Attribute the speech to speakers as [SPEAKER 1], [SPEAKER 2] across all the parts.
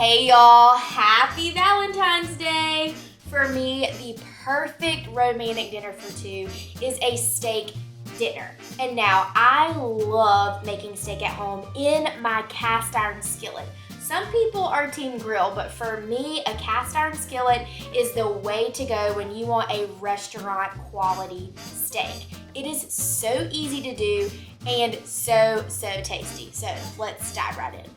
[SPEAKER 1] Hey y'all, happy Valentine's Day! For me, the perfect romantic dinner for two is a steak dinner. And now, I love making steak at home in my cast iron skillet. Some people are team grill, but for me, a cast iron skillet is the way to go when you want a restaurant quality steak. It is so easy to do and so tasty. So let's dive right in.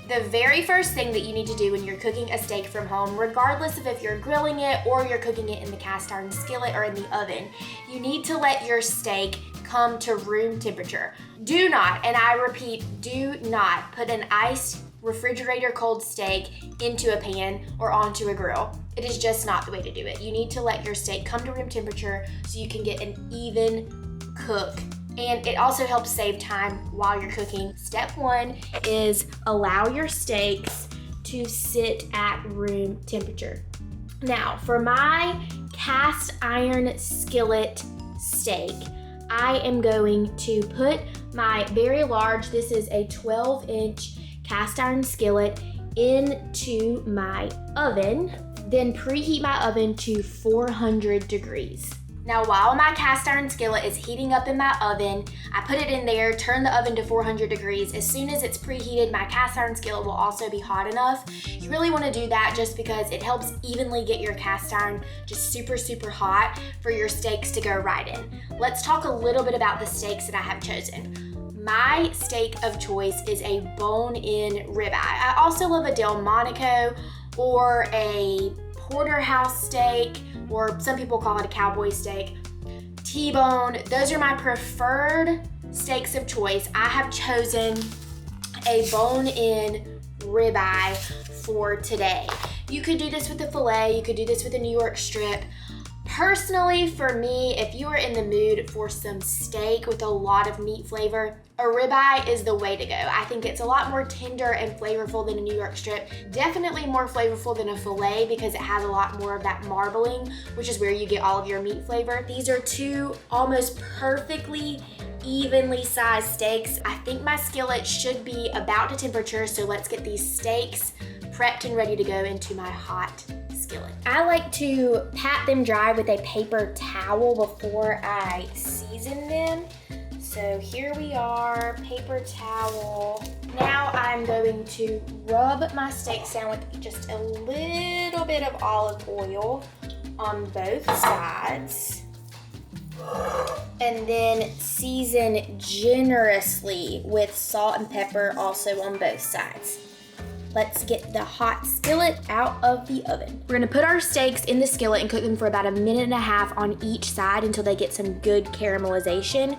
[SPEAKER 1] The very first thing that you need to do when you're cooking a steak from home, regardless of if you're grilling it or you're cooking it in the cast iron skillet or in the oven, you need to let your steak come to room temperature. Do not, and I repeat, do not put an iced refrigerator cold steak into a pan or onto a grill. It is just not the way to do it. You need to let your steak come to room temperature so you can get an even cook. And it also helps save time while you're cooking. Step one is allow your steaks to sit at room temperature. Now, for my cast iron skillet steak, I am going to put my very large, this is a 12-inch cast iron skillet, into my oven, then preheat my oven to 400 degrees. Now, while my cast iron skillet is heating up in my oven, I put it in there, turn the oven to 400 degrees. As soon as it's preheated, my cast iron skillet will also be hot enough. You really want to do that just because it helps evenly get your cast iron just super hot for your steaks to go right in. Let's talk a little bit about the steaks that I have chosen. My steak of choice is a bone-in ribeye. I also love a Delmonico or a porterhouse steak, or some people call it a cowboy steak, T-bone. Those are my preferred steaks of choice. I have chosen a bone-in ribeye for today. You could do this with a filet, you could do this with a New York strip. Personally, for me, if you are in the mood for some steak with a lot of meat flavor, a ribeye is the way to go. I think it's a lot more tender and flavorful than a New York strip. Definitely more flavorful than a filet because it has a lot more of that marbling, which is where you get all of your meat flavor. These are two almost perfectly evenly sized steaks. I think my skillet should be about to temperature, so let's get these steaks prepped and ready to go into my hot skillet. I like to pat them dry with a paper towel before I season them. So here we are, paper towel. Now I'm going to rub my steaks down with just a little bit of olive oil on both sides. And then season generously with salt and pepper also on both sides. Let's get the hot skillet out of the oven. We're gonna put our steaks in the skillet and cook them for about 1.5 minutes on each side until they get some good caramelization.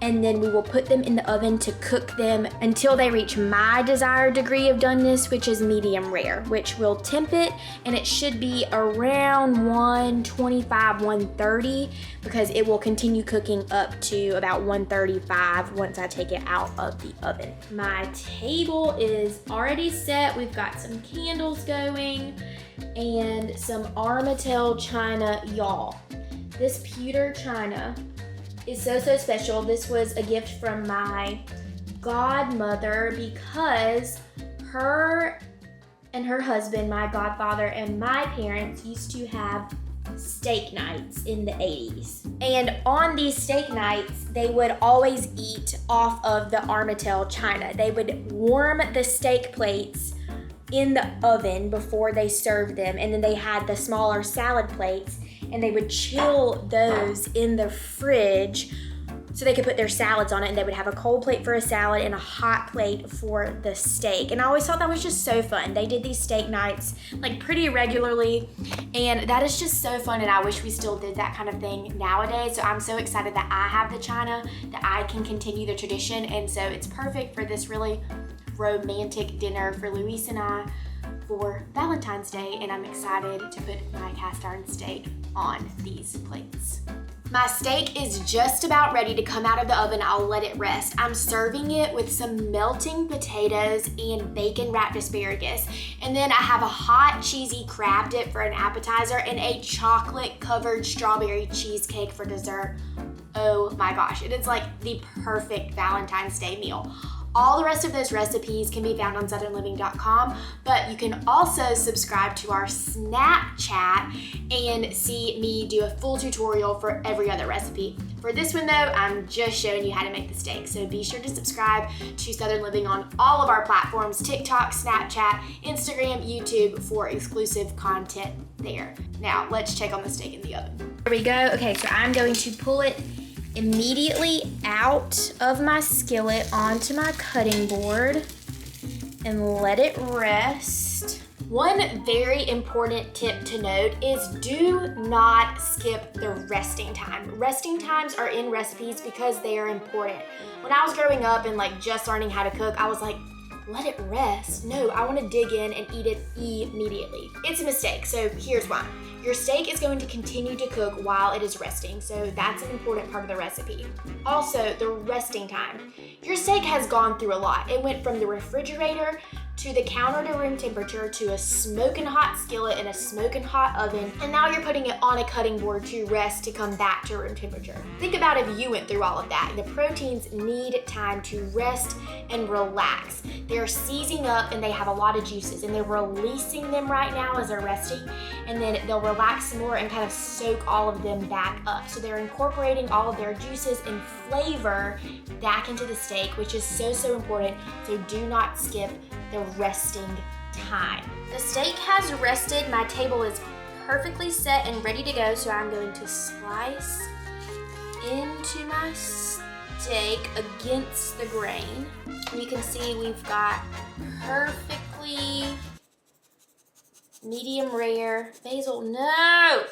[SPEAKER 1] And then we will put them in the oven to cook them until they reach my desired degree of doneness, which is medium rare, which will temp it, and it should be around 125, 130, because it will continue cooking up to about 135 once I take it out of the oven. My table is already set. We've got some candles going and some Armatel china, y'all. This pewter china is so special. This was a gift from my godmother because her and her husband, my godfather, and my parents used to have steak nights in the 80s. And on these steak nights, they would always eat off of the Armatel china. They would warm the steak plates in the oven before they served them, and then they had the smaller salad plates, and they would chill those in the fridge so they could put their salads on it, and they would have a cold plate for a salad and a hot plate for the steak. And I always thought that was just so fun. They did these steak nights like pretty regularly, and that is just so fun, and I wish we still did that kind of thing nowadays. So I'm so excited that I have the china, that I can continue the tradition, and so it's perfect for this really romantic dinner for Luis and I for Valentine's Day, and I'm excited to put my cast iron steak on these plates. My steak is just about ready to come out of the oven. I'll let it rest. I'm serving it with some melting potatoes and bacon wrapped asparagus. And then I have a hot cheesy crab dip for an appetizer and a chocolate covered strawberry cheesecake for dessert. Oh my gosh, it is like the perfect Valentine's Day meal. All the rest of those recipes can be found on southernliving.com, but you can also subscribe to our Snapchat and see me do a full tutorial for every other recipe. For this one though, I'm just showing you how to make the steak. So be sure to subscribe to Southern Living on all of our platforms, TikTok, Snapchat, Instagram, YouTube, for exclusive content there. Now let's check on the steak in the oven. Here we go. Okay, so I'm going to pull it immediately out of my skillet onto my cutting board and let it rest. One very important tip to note is do not skip the resting time. Resting times are in recipes because they are important. When I was growing up and just learning how to cook, I was like, let it rest. No, I want to dig in and eat it immediately. It's a mistake, so here's why. Your steak is going to continue to cook while it is resting, so that's an important part of the recipe. Also, the resting time. Your steak has gone through a lot. It went from the refrigerator to the counter to room temperature to a smoking hot skillet and a smoking hot oven, and now you're putting it on a cutting board to rest to come back to room temperature. Think about if you went through all of that. The proteins need time to rest and relax. They're seizing up and they have a lot of juices, and they're releasing them right now as they're resting, and then they'll relax some more and kind of soak all of them back up. So they're incorporating all of their juices and flavor back into the steak, which is so important. So do not skip the resting time. The steak has rested. My table is perfectly set and ready to go, so I'm going to slice into my steak against the grain. You can see we've got perfectly medium rare basil. No!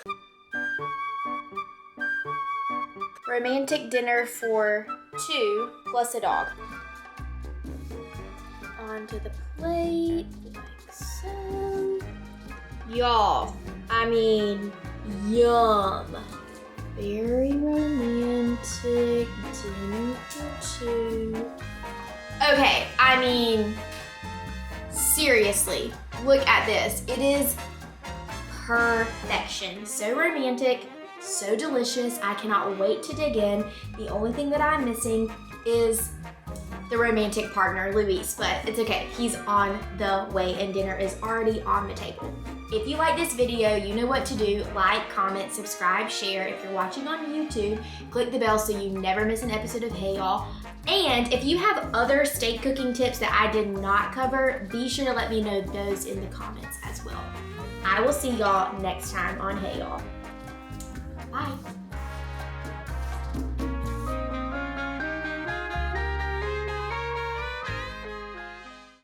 [SPEAKER 1] Romantic dinner for two plus a dog. Onto the plate, like so. Y'all, I mean, yum. Very romantic dinner for two. Okay, I mean, seriously, look at this. It is perfection. So romantic, so delicious. I cannot wait to dig in. The only thing that I'm missing is the romantic partner, Luis, but it's okay. He's on the way and dinner is already on the table. If you like this video, you know what to do. Like, comment, subscribe, share. If you're watching on YouTube, click the bell so you never miss an episode of Hey Y'all. And if you have other steak cooking tips that I did not cover, be sure to let me know those in the comments as well. I will see y'all next time on Hey Y'all. Bye.